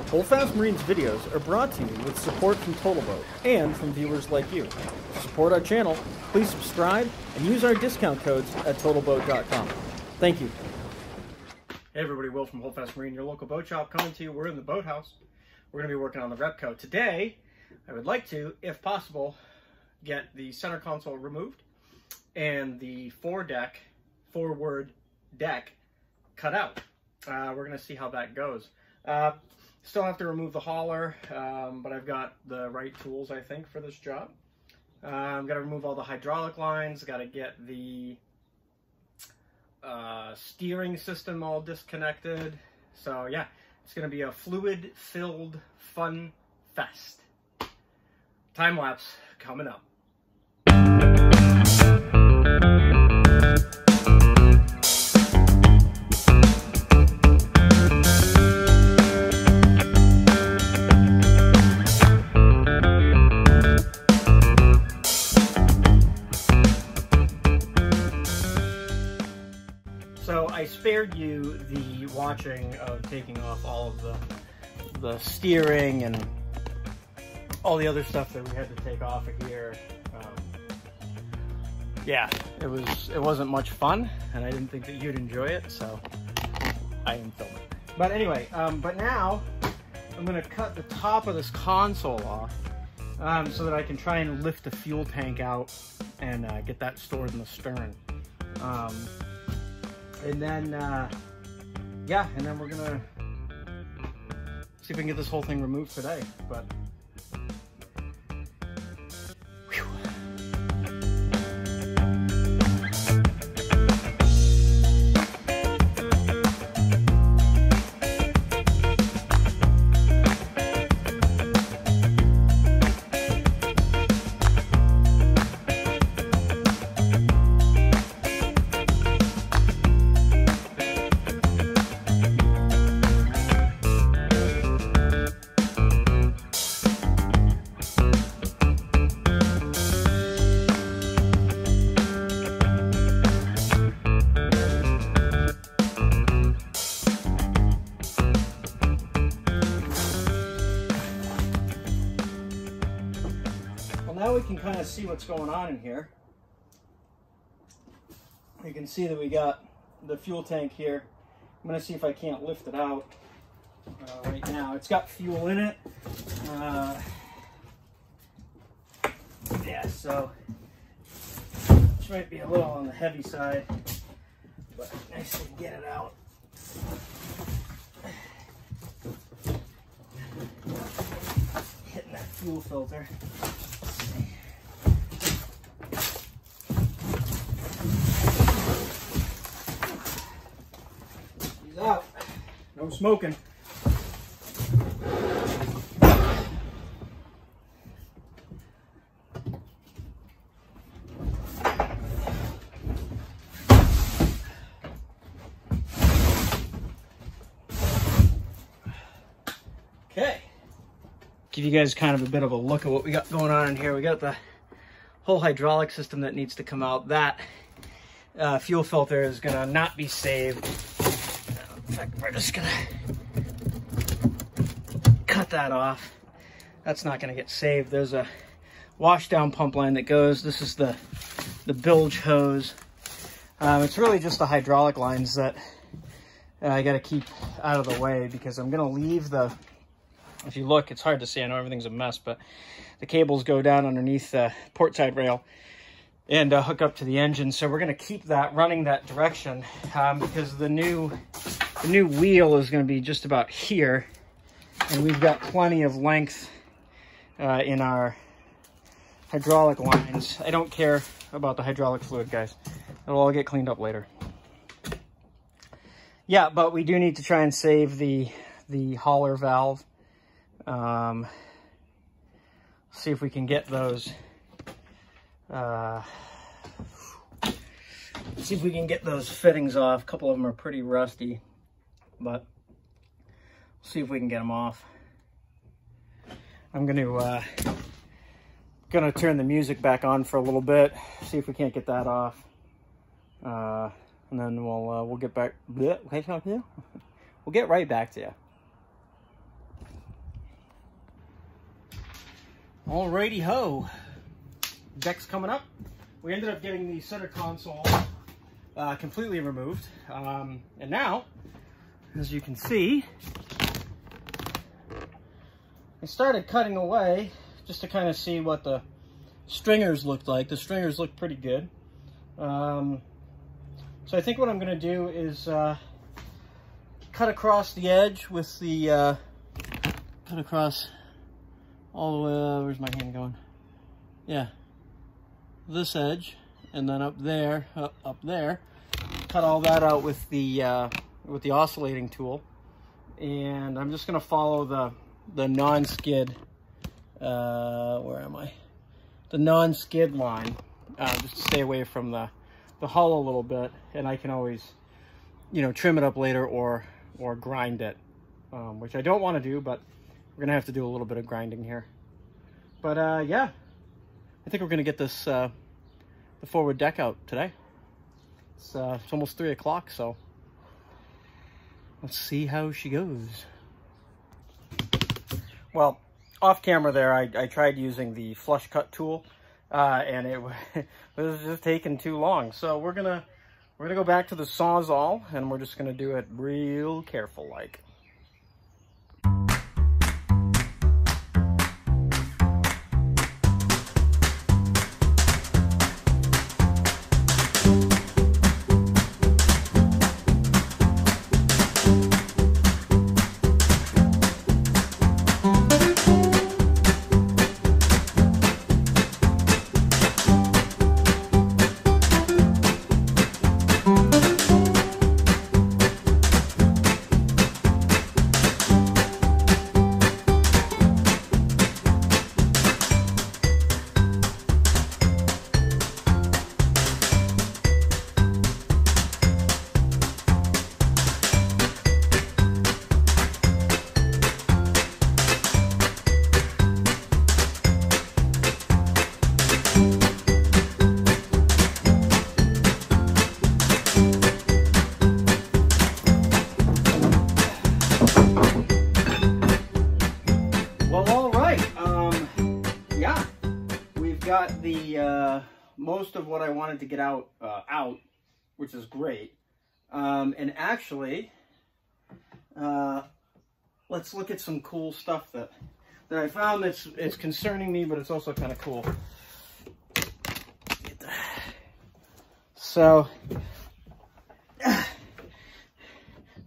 Holdfast Marine's videos are brought to you with support from Totalboat and from viewers like you. To support our channel, please subscribe and use our discount codes at totalboat.com. Thank you. Hey everybody, Will from Holdfast Marine, your local boat shop, coming to you. We're in the boathouse. We're going to be working on the repco. Today, I would like to, if possible, get the center console removed and the forward deck cut out. We're going to see how that goes. Still have to remove the hauler, but I've got the right tools, I think, for this job. I've got to remove all the hydraulic lines, got to get the steering system all disconnected. So yeah, it's going to be a fluid-filled fun fest. Time lapse coming up. So I spared you the watching of taking off all of the steering and all the other stuff that we had to take off of here. Yeah, it wasn't much fun, and I didn't think that you'd enjoy it, so I didn't film it. But anyway, but now I'm gonna cut the top of this console off so that I can try and lift the fuel tank out and get that stored in the stern. And then, yeah, and then we're gonna see if we can get this whole thing removed today, but. Whew. Now we can kind of see what's going on in here. You can see that we got the fuel tank here. I'm going to see if I can't lift it out right now. It's got fuel in it. Yeah, so which might be a little on the heavy side, but nice to get it out. Hitting that fuel filter. Out. No smoking. Okay. Give you guys kind of a bit of a look at what we got going on in here. We got the whole hydraulic system that needs to come out. That fuel filter is gonna not be saved. In fact, we're just gonna cut that off. That's not gonna get saved. There's a washdown pump line that goes. This is the bilge hose. It's really just the hydraulic lines that I gotta keep out of the way, because I'm gonna leave the, if you look, it's hard to see, I know everything's a mess, but the cables go down underneath the port side rail and hook up to the engine. So we're gonna keep that running that direction because the new wheel is going to be just about here, and we've got plenty of length in our hydraulic lines. I don't care about the hydraulic fluid, guys. It'll all get cleaned up later. Yeah, but we do need to try and save the hauler valve. See if we can get those. See if we can get those fittings off. A couple of them are pretty rusty, but we'll see if we can get them off. I'm gonna turn the music back on for a little bit, see if we can't get that off, and then we'll get back. We'll get right back to you. Alrighty ho, deck's coming up. We ended up getting the center console completely removed, and now, as you can see, I started cutting away just to kind of see what the stringers looked like. The stringers look pretty good. So I think what I'm going to do is cut across the edge with the cut across all the way, where's my hand going? Yeah, this edge, and then up there, up there, cut all that out with the oscillating tool, and I'm just gonna follow the non-skid, where am I? The non-skid line, just to stay away from the hull a little bit, and I can always, you know, trim it up later or grind it, which I don't want to do, but we're gonna have to do a little bit of grinding here. But yeah, I think we're gonna get this the forward deck out today. It's almost 3 o'clock, so let's see how she goes. Well, off camera there, I tried using the flush cut tool, and it was just taking too long. So we're gonna go back to the Sawzall, and we're just gonna do it real careful like. Got the most of what I wanted to get out, which is great. And actually, let's look at some cool stuff that I found it's concerning me, but it's also kind of cool. So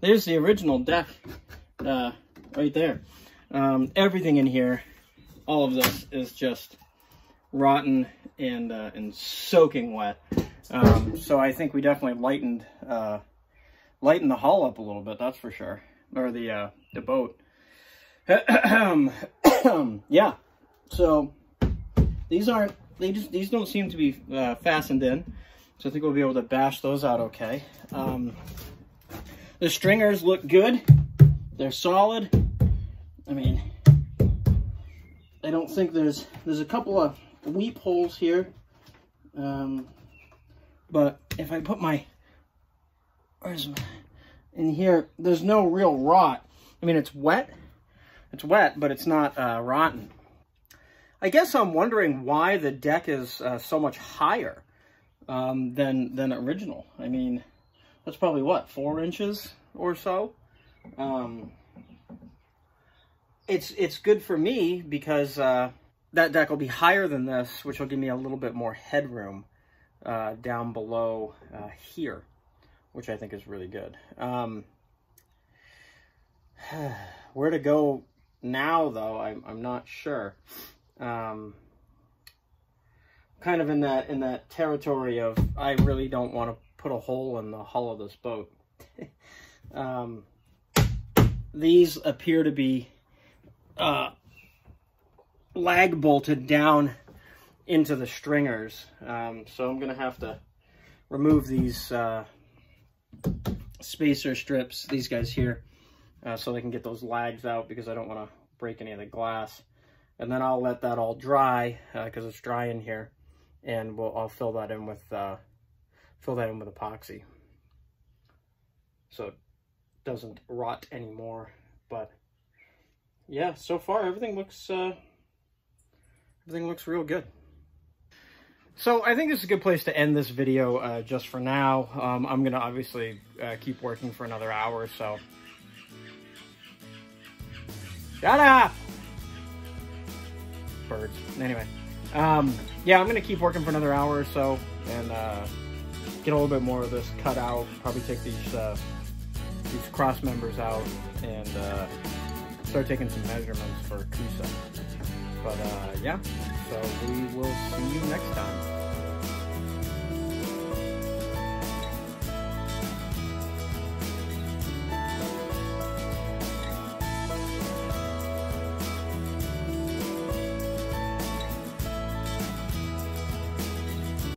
there's the original deck right there. Everything in here, all of this is just rotten and soaking wet. So I think we definitely lightened the hull up a little bit, that's for sure, or the boat. Yeah, so these don't seem to be fastened in, so I think we'll be able to bash those out okay. The stringers look good, they're solid. I mean, I don't think there's a couple of weep holes here, but if I put in here, there's no real rot. I mean, it's wet, but it's not rotten. I guess I'm wondering why the deck is so much higher than original. I mean, that's probably what, 4 inches or so. It's good for me because that deck will be higher than this, which will give me a little bit more headroom down below here, which I think is really good. Where to go now, though, I'm not sure. Kind of in that territory of I really don't want to put a hole in the hull of this boat. These appear to be lag bolted down into the stringers, so I'm gonna have to remove these spacer strips, these guys here, so they can get those lags out, because I don't want to break any of the glass. And then I'll let that all dry, because it's dry in here, and I'll fill that in with epoxy, so it doesn't rot anymore. But yeah, so far everything looks everything looks real good. So I think this is a good place to end this video just for now. I'm gonna obviously keep working for another hour or so. Shut up! Birds. Anyway, yeah, I'm gonna keep working for another hour or so and get a little bit more of this cut out. Probably take these cross members out and start taking some measurements for Kusa. But yeah, so we will see you next time.